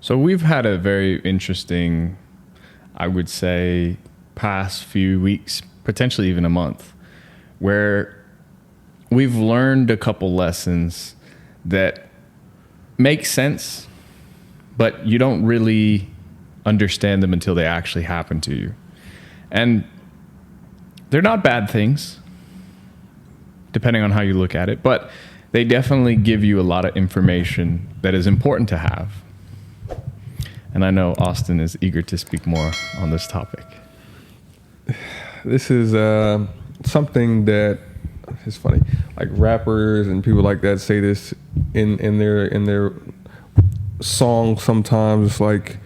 So we've had a very interesting, I would say, past few weeks, potentially even a month, where we've learned a couple lessons that make sense, but you don't really understand them until they actually happen to you. And they're not bad things, depending on how you look at it, but they definitely give you a lot of information that is important to have. And I know Austin is eager to speak more on this topic. This is something that is funny. Like rappers and people like that say this in their songs sometimes. It's like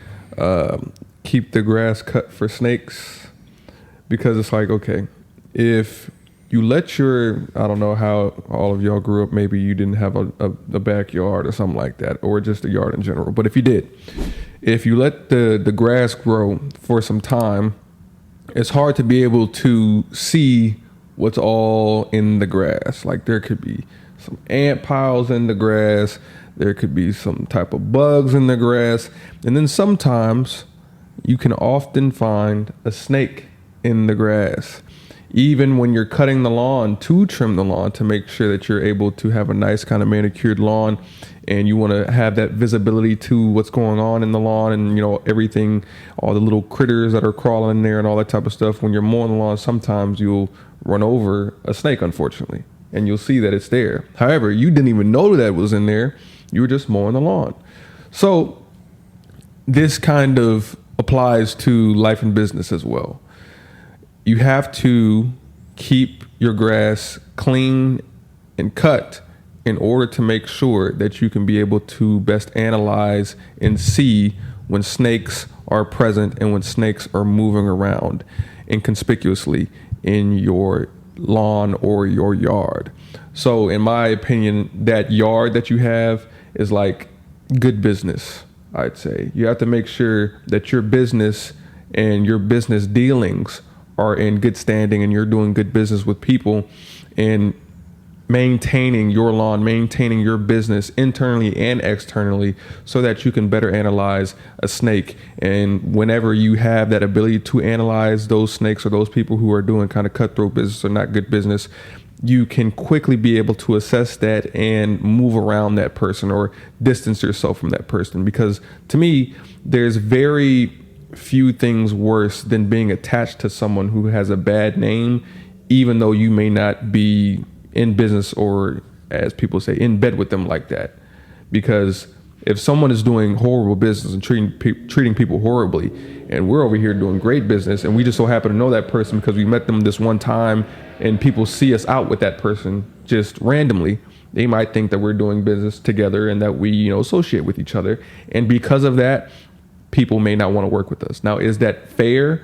keep the grass cut for snakes, because it's like, okay, if you let your, I don't know how all of y'all grew up, maybe you didn't have a backyard or something like that, or just a yard in general, but if you did, if you let the grass grow for some time, it's hard to be able to see what's all in the grass. Like there could be some ant piles in the grass, there could be some type of bugs in the grass, and then sometimes you can often find a snake in the grass. Even when you're cutting the lawn to trim the lawn to make sure that you're able to have a nice kind of manicured lawn, and you want to have that visibility to what's going on in the lawn and, you know, everything, all the little critters that are crawling in there and all that type of stuff. When you're mowing the lawn, sometimes you'll run over a snake, unfortunately, and you'll see that it's there. However, you didn't even know that it was in there. You were just mowing the lawn. So this kind of applies to life and business as well. You have to keep your grass clean and cut in order to make sure that you can be able to best analyze and see when snakes are present and when snakes are moving around inconspicuously in your lawn or your yard. So in my opinion, that yard that you have is like good business, I'd say. You have to make sure that your business and your business dealings are in good standing and you're doing good business with people and maintaining your lawn, maintaining your business internally and externally so that you can better analyze a snake. And whenever you have that ability to analyze those snakes or those people who are doing kind of cutthroat business or not good business, you can quickly be able to assess that and move around that person or distance yourself from that person. Because to me, there's very few things worse than being attached to someone who has a bad name, even though you may not be in business or, as people say, in bed with them like that. Because if someone is doing horrible business and treating people horribly, and we're over here doing great business, and we just so happen to know that person because we met them this one time, and people see us out with that person just randomly, they might think that we're doing business together and that we, you know, associate with each other. And because of that, people may not want to work with us. Now, is that fair?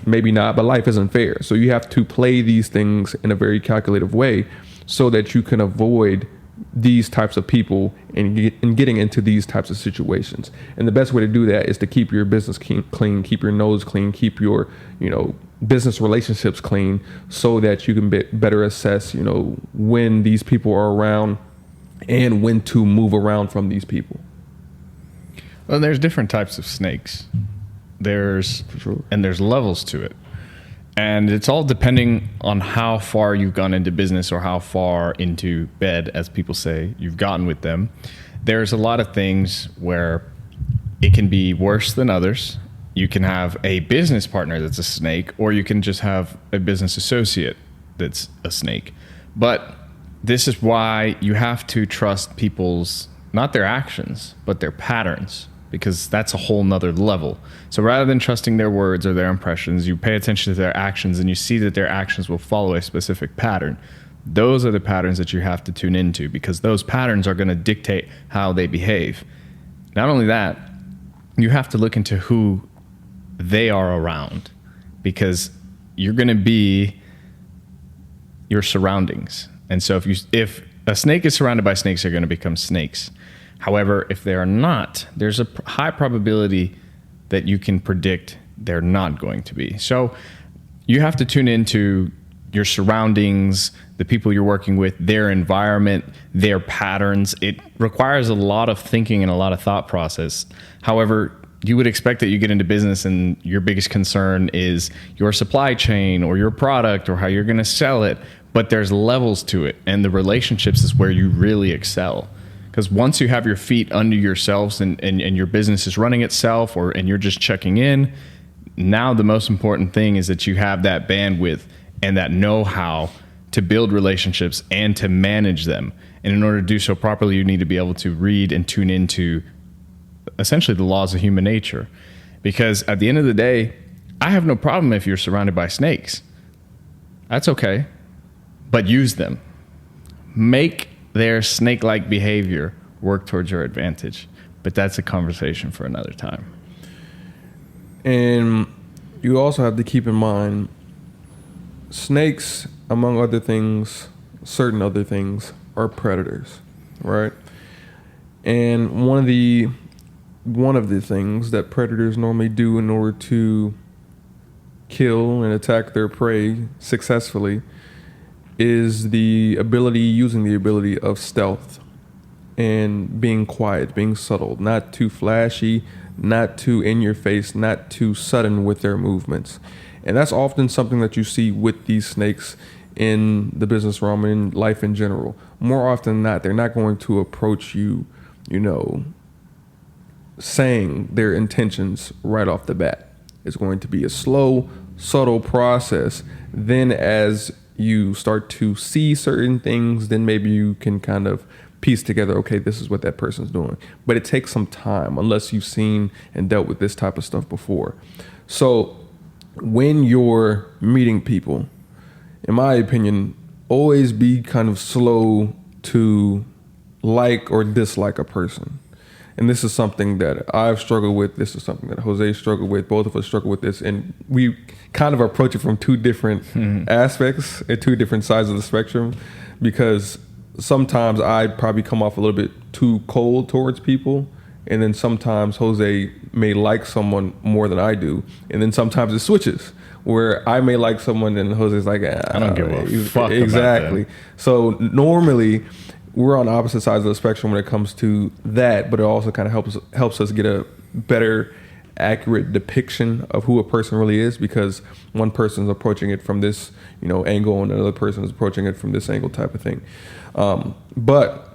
Maybe not, but life isn't fair. So you have to play these things in a very calculative way so that you can avoid these types of people and getting into these types of situations. And the best way to do that is to keep your business clean, keep your nose clean, keep your, you know, business relationships clean so that you can better assess, you know, when these people are around and when to move around from these people. Well, there's different types of snakes. There's levels to it. And it's all depending on how far you've gone into business or how far into bed, as people say, you've gotten with them. There's a lot of things where it can be worse than others. You can have a business partner that's a snake, or you can just have a business associate that's a snake. But this is why you have to trust people's, not their actions, but their patterns, because that's a whole nother level. So rather than trusting their words or their impressions, you pay attention to their actions and you see that their actions will follow a specific pattern. Those are the patterns that you have to tune into, because those patterns are going to dictate how they behave. Not only that, you have to look into who they are around, because you're going to be your surroundings. And so if a snake is surrounded by snakes, they're going to become snakes. However, if they are not, there's a high probability that you can predict they're not going to be. So you have to tune into your surroundings, the people you're working with, their environment, their patterns. It requires a lot of thinking and a lot of thought process. However, you would expect that you get into business and your biggest concern is your supply chain or your product or how you're going to sell it. But there's levels to it, and the relationships is where you really excel. Because once you have your feet under yourselves and your business is running itself, and you're just checking in, now the most important thing is that you have that bandwidth and that know-how to build relationships and to manage them. And in order to do so properly, you need to be able to read and tune into essentially the laws of human nature. Because at the end of the day, I have no problem if you're surrounded by snakes. That's okay. But use them. Make their snake-like behavior work towards your advantage. But that's a conversation for another time. And you also have to keep in mind, snakes, among other things, certain other things, are predators, right? And one of the things that predators normally do in order to kill and attack their prey successfully is using the ability of stealth and being quiet, being subtle, not too flashy, not too in your face, not too sudden with their movements. And that's often something that you see with these snakes in the business realm and in life in general. More often than not, they're not going to approach you, saying their intentions right off the bat. It's going to be a slow, subtle process. Then as you start to see certain things, then maybe you can kind of piece together, okay, this is what that person's doing. But it takes some time unless you've seen and dealt with this type of stuff before. So when you're meeting people, in my opinion, always be kind of slow to like or dislike a person. And this is something that I've struggled with. This is something that Jose struggled with. Both of us struggle with this. And we kind of approach it from two different aspects at two different sides of the spectrum, because sometimes I probably come off a little bit too cold towards people. And then sometimes Jose may like someone more than I do. And then sometimes it switches where I may like someone and Jose's like, I don't give a fuck exactly. about that. So normally we're on opposite sides of the spectrum when it comes to that, but it also kind of helps us get a better, accurate depiction of who a person really is, because one person's approaching it from this, angle, and another person is approaching it from this angle, type of thing. But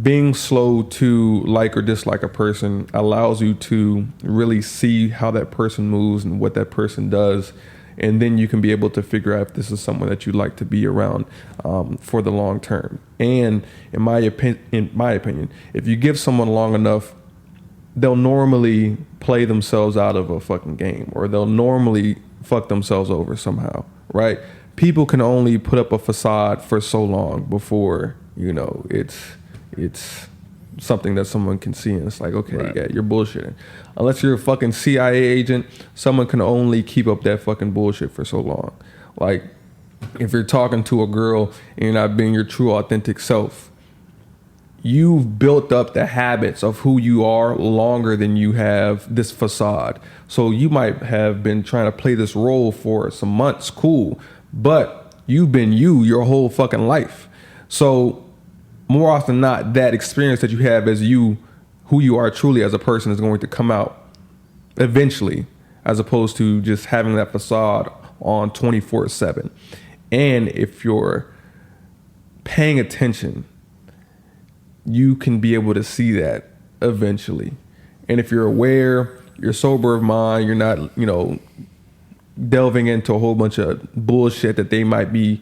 being slow to like or dislike a person allows you to really see how that person moves and what that person does. And then you can be able to figure out if this is someone that you'd like to be around for the long term. And in my opinion, if you give someone long enough, they'll normally play themselves out of a fucking game, or they'll normally fuck themselves over somehow, right? People can only put up a facade for so long before, it's something that someone can see, and it's like, okay, right, yeah, you're bullshitting. Unless you're a fucking CIA agent, someone can only keep up that fucking bullshit for so long. Like, if you're talking to a girl and you're not being your true, authentic self, you've built up the habits of who you are longer than you have this facade. So you might have been trying to play this role for some months, cool, but you've been you your whole fucking life. So more often than not, that experience that you have as you, who you are truly as a person, is going to come out eventually, as opposed to just having that facade on 24/7. And if you're paying attention, you can be able to see that eventually. And if you're aware, you're sober of mind, you're not, delving into a whole bunch of bullshit that they might be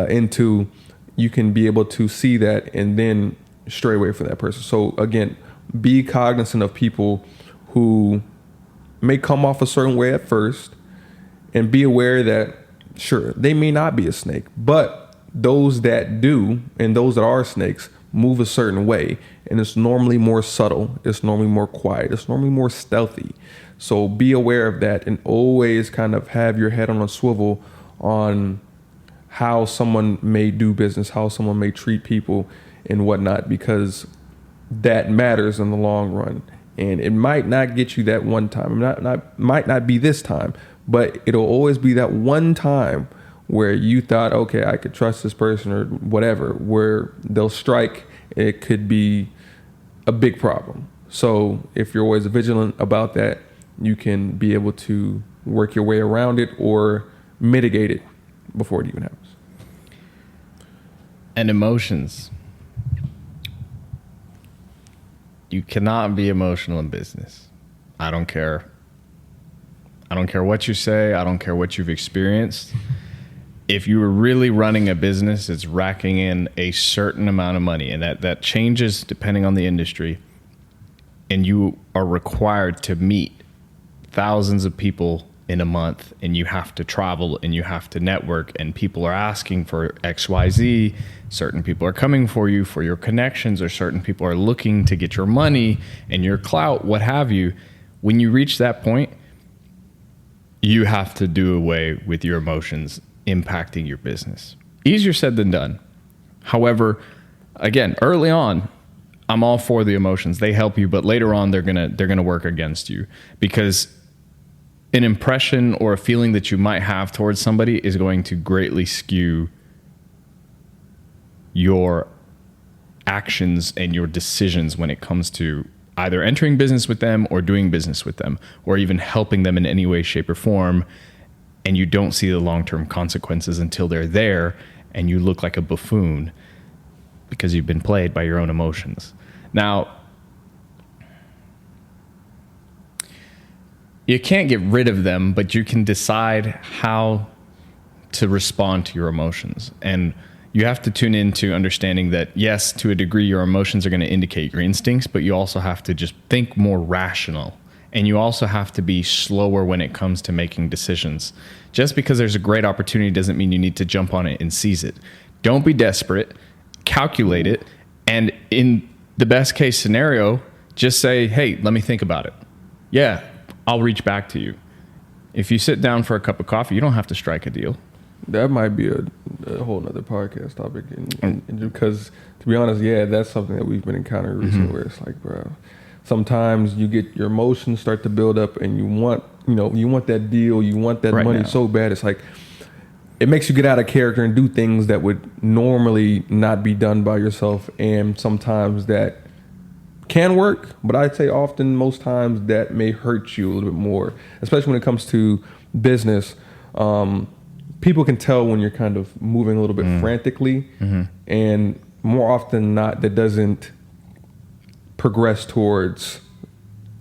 into, you can be able to see that and then stray away from that person. So again, be cognizant of people who may come off a certain way at first, and be aware that, sure, they may not be a snake, but those that do and those that are snakes move a certain way, and it's normally more subtle, it's normally more quiet, it's normally more stealthy. So be aware of that, and always kind of have your head on a swivel on how someone may do business, how someone may treat people and whatnot, because that matters in the long run. And it might not get you that one time, might not be this time, but it'll always be that one time where you thought, okay, I could trust this person or whatever, where they'll strike, it could be a big problem. So if you're always vigilant about that, you can be able to work your way around it or mitigate it before it even happens. And emotions. You cannot be emotional in business. I don't care. I don't care what you say. I don't care what you've experienced. If you were really running a business, it's racking in a certain amount of money, and that changes depending on the industry. And you are required to meet thousands of people in a month, and you have to travel and you have to network, and people are asking for XYZ. Certain people are coming for you for your connections, or certain people are looking to get your money and your clout, what have you. When you reach that point, you have to do away with your emotions impacting your business. Easier said than done. However, again, early on, I'm all for the emotions. They help you, but later on they're gonna work against you, because an impression or a feeling that you might have towards somebody is going to greatly skew your actions and your decisions when it comes to either entering business with them or doing business with them, or even helping them in any way, shape, or form. And you don't see the long-term consequences until they're there, and you look like a buffoon because you've been played by your own emotions. Now, you can't get rid of them, but you can decide how to respond to your emotions. And you have to tune into understanding that, yes, to a degree, your emotions are going to indicate your instincts, but you also have to just think more rational. And you also have to be slower when it comes to making decisions. Just because there's a great opportunity doesn't mean you need to jump on it and seize it. Don't be desperate, calculate it, and in the best case scenario, just say, hey, let me think about it. Yeah, I'll reach back to you. If you sit down for a cup of coffee, you don't have to strike a deal. That might be a whole nother podcast topic. And because, to be honest, yeah, that's something that we've been encountering recently, where it's like, bro, sometimes you get your emotions start to build up, and you want that deal, you want that money so bad. It's like, it makes you get out of character and do things that would normally not be done by yourself. And sometimes that can work, but I'd say often, most times, that may hurt you a little bit more, especially when it comes to business. People can tell when you're kind of moving a little bit frantically, and more often than not, that doesn't progress towards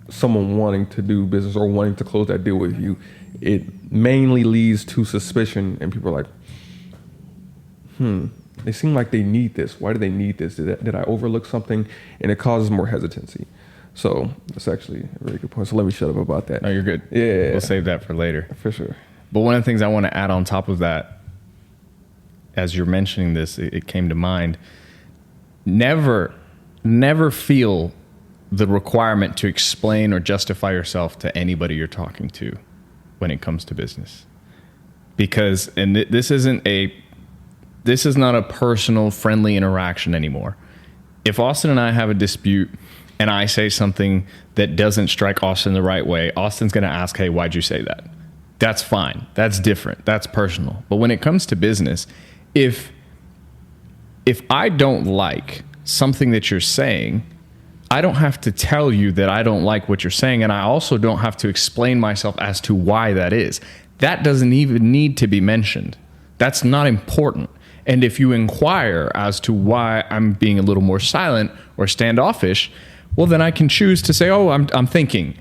someone wanting to do business or wanting to close that deal with you. It mainly leads to suspicion, and people are like, they seem like they need this. Why do they need this? Did I overlook something? And it causes more hesitancy. So that's actually a very good point. So let me shut up about that. Oh, you're good. Yeah. We'll save that for later. For sure. But one of the things I want to add on top of that, as you're mentioning this, it came to mind. Never feel the requirement to explain or justify yourself to anybody you're talking to when it comes to business. Because, and this is not a personal, friendly interaction anymore. If Austin and I have a dispute and I say something that doesn't strike Austin the right way, Austin's going to ask, hey, why'd you say that? That's fine. That's different. That's personal. But when it comes to business, if I don't like something that you're saying, I don't have to tell you that I don't like what you're saying, and I also don't have to explain myself as to why that is. That doesn't even need to be mentioned. That's not important. And if you inquire as to why I'm being a little more silent or standoffish, well, then I can choose to say, oh, I'm thinking.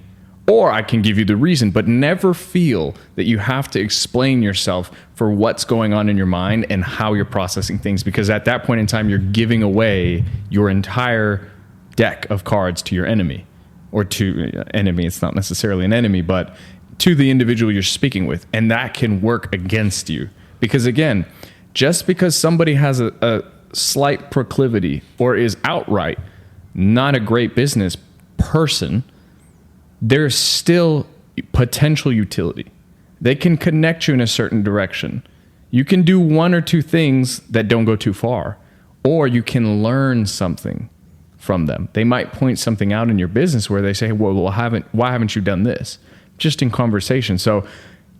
Or I can give you the reason, but never feel that you have to explain yourself for what's going on in your mind and how you're processing things, because at that point in time, you're giving away your entire deck of cards to your enemy, or to enemy. It's not necessarily an enemy, but to the individual you're speaking with. And that can work against you, because again, just because somebody has a slight proclivity or is outright not a great business person, there's still potential utility. They can connect you in a certain direction. You can do one or two things that don't go too far, or you can learn something from them. They might point something out in your business where they say, well, why haven't you done this? Just in conversation. So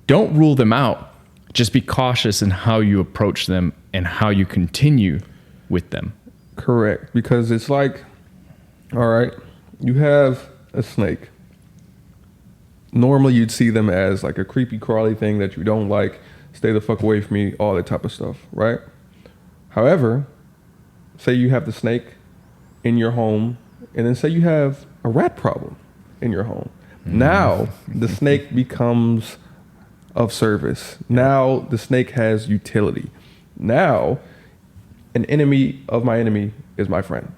don't rule them out. Just be cautious in how you approach them and how you continue with them. Correct. Because it's like, all right, you have a snake. Normally you'd see them as like a creepy crawly thing that you don't like, stay the fuck away from me, all that type of stuff, right? However, say you have the snake in your home, and then say you have a rat problem in your home. Now the snake becomes of service. Now the snake has utility. Now an enemy of my enemy is my friend.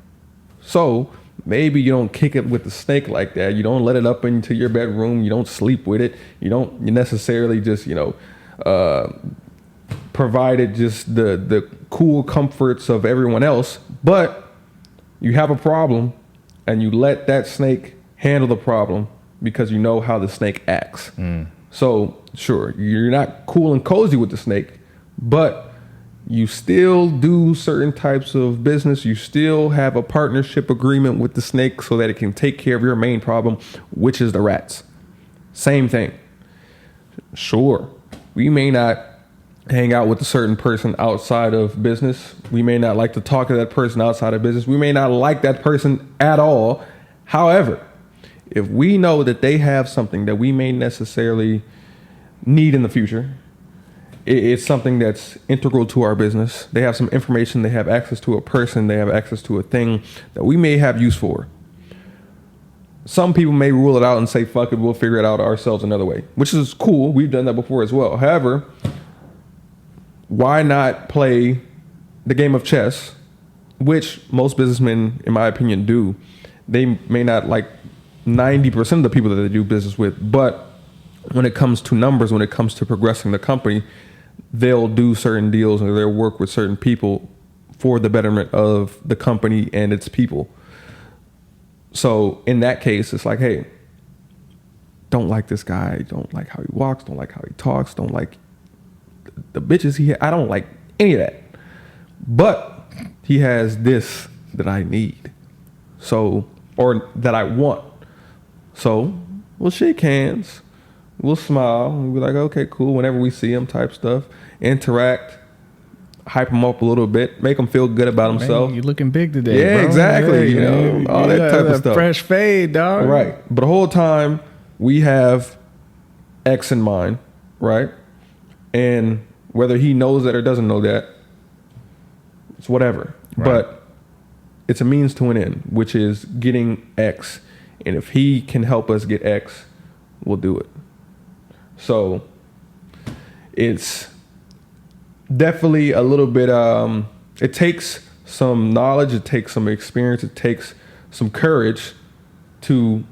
So maybe you don't kick it with the snake like that. You don't let it up into your bedroom. You don't sleep with it. You necessarily just, provide it just the cool comforts of everyone else. But you have a problem and you let that snake handle the problem because you know how the snake acts. So sure, you're not cool and cozy with the snake, but you still do certain types of business. You still have a partnership agreement with the snake so that it can take care of your main problem, which is the rats. Same thing. Sure, we may not hang out with a certain person outside of business. We may not like to talk to that person outside of business. We may not like that person at all. However, if we know that they have something that we may necessarily need in the future, it's something that's integral to our business. They have some information, they have access to a person, they have access to a thing that we may have use for. Some people may rule it out and say, fuck it, we'll figure it out ourselves another way, which is cool. We've done that before as well. However, why not play the game of chess, which most businessmen, in my opinion, do. They may not like 90% of the people that they do business with, but when it comes to numbers, when it comes to progressing the company, they'll do certain deals or they'll work with certain people for the betterment of the company and its people. So in that case, it's like, hey, don't like this guy, don't like how he walks, don't like how he talks, don't like the bitches he I don't like any of that. But he has this that I need. So, or that I want. So we'll shake hands. We'll smile and be like, okay, cool. Whenever we see him, type stuff, interact, hype him up a little bit, make him feel good about himself. Man, you're looking big today. Yeah, bro. exactly. Hey, all that type of stuff. Fresh fade, dog. Right. But the whole time we have X in mind, right? And whether he knows that or doesn't know that, it's whatever. Right. But it's a means to an end, which is getting X. And if he can help us get X, we'll do it. So it's definitely a little bit, it takes some knowledge, it takes some experience, it takes some courage to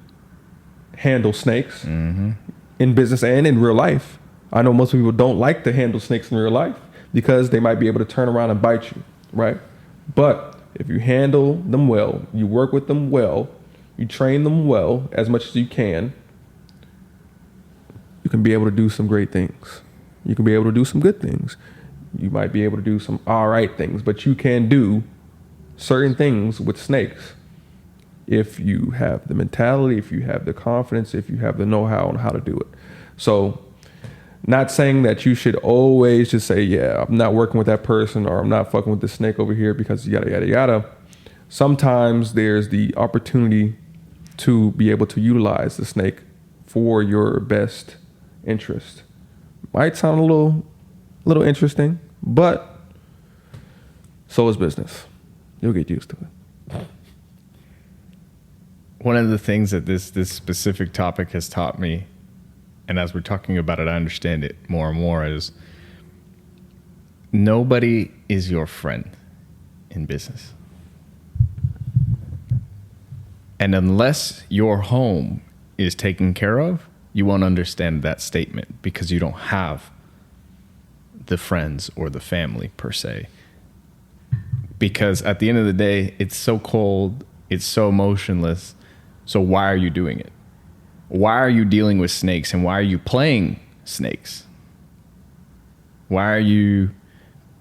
handle snakes in business and in real life. I know most people don't like to handle snakes in real life because they might be able to turn around and bite you, right? But if you handle them well, you work with them well, you train them well as much as you can be able to do some great things. You can be able to do some good things. You might be able to do some all right things, but you can do certain things with snakes if you have the mentality, if you have the confidence, if you have the know-how on how to do it. So not saying that you should always just say, yeah, I'm not working with that person or I'm not fucking with the snake over here because yada, yada, yada. Sometimes there's the opportunity to be able to utilize the snake for your best interest. Might sound a little interesting, but so is business. You'll get used to it. One of the things that this specific topic has taught me, and as we're talking about it, I understand it more and more, is nobody is your friend in business. And unless your home is taken care of, you won't understand that statement because you don't have the friends or the family per se. Because at the end of the day, it's so cold, it's so motionless. So why are you doing it? Why are you dealing with snakes and why are you playing snakes? Why are you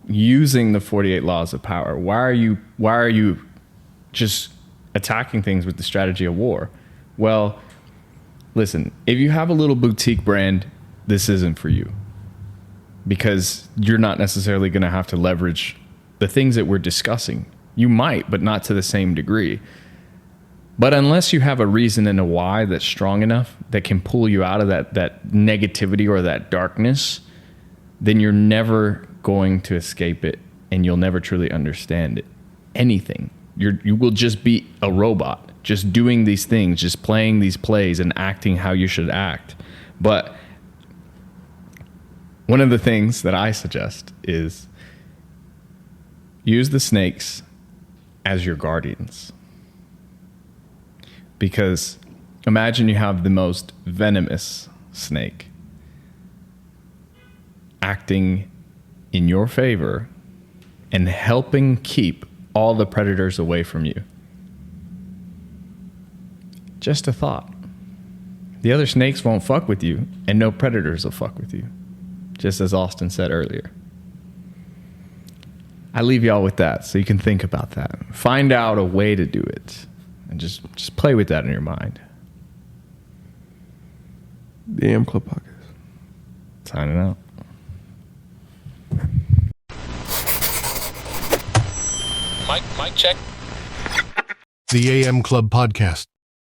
using the 48 laws of power? Why are you just attacking things with the strategy of war? Well, listen, if you have a little boutique brand, this isn't for you. because you're not necessarily going to have to leverage the things that we're discussing. You might, but not to the same degree. But unless you have a reason and a why that's strong enough that can pull you out of that negativity or that darkness, then you're never going to escape it, and you'll never truly understand it. Anything. You will just be a robot, just doing these things, just playing these plays and acting how you should act. But one of the things that I suggest is use the snakes as your guardians. Because imagine you have the most venomous snake acting in your favor and helping keep all the predators away from you. Just a thought. The other snakes won't fuck with you, and no predators will fuck with you. Just as Austin said earlier. I leave y'all with that so you can think about that. Find out a way to do it. And just play with that in your mind. The AM Club Podcast. Signing out. Mic check. The AM Club Podcast.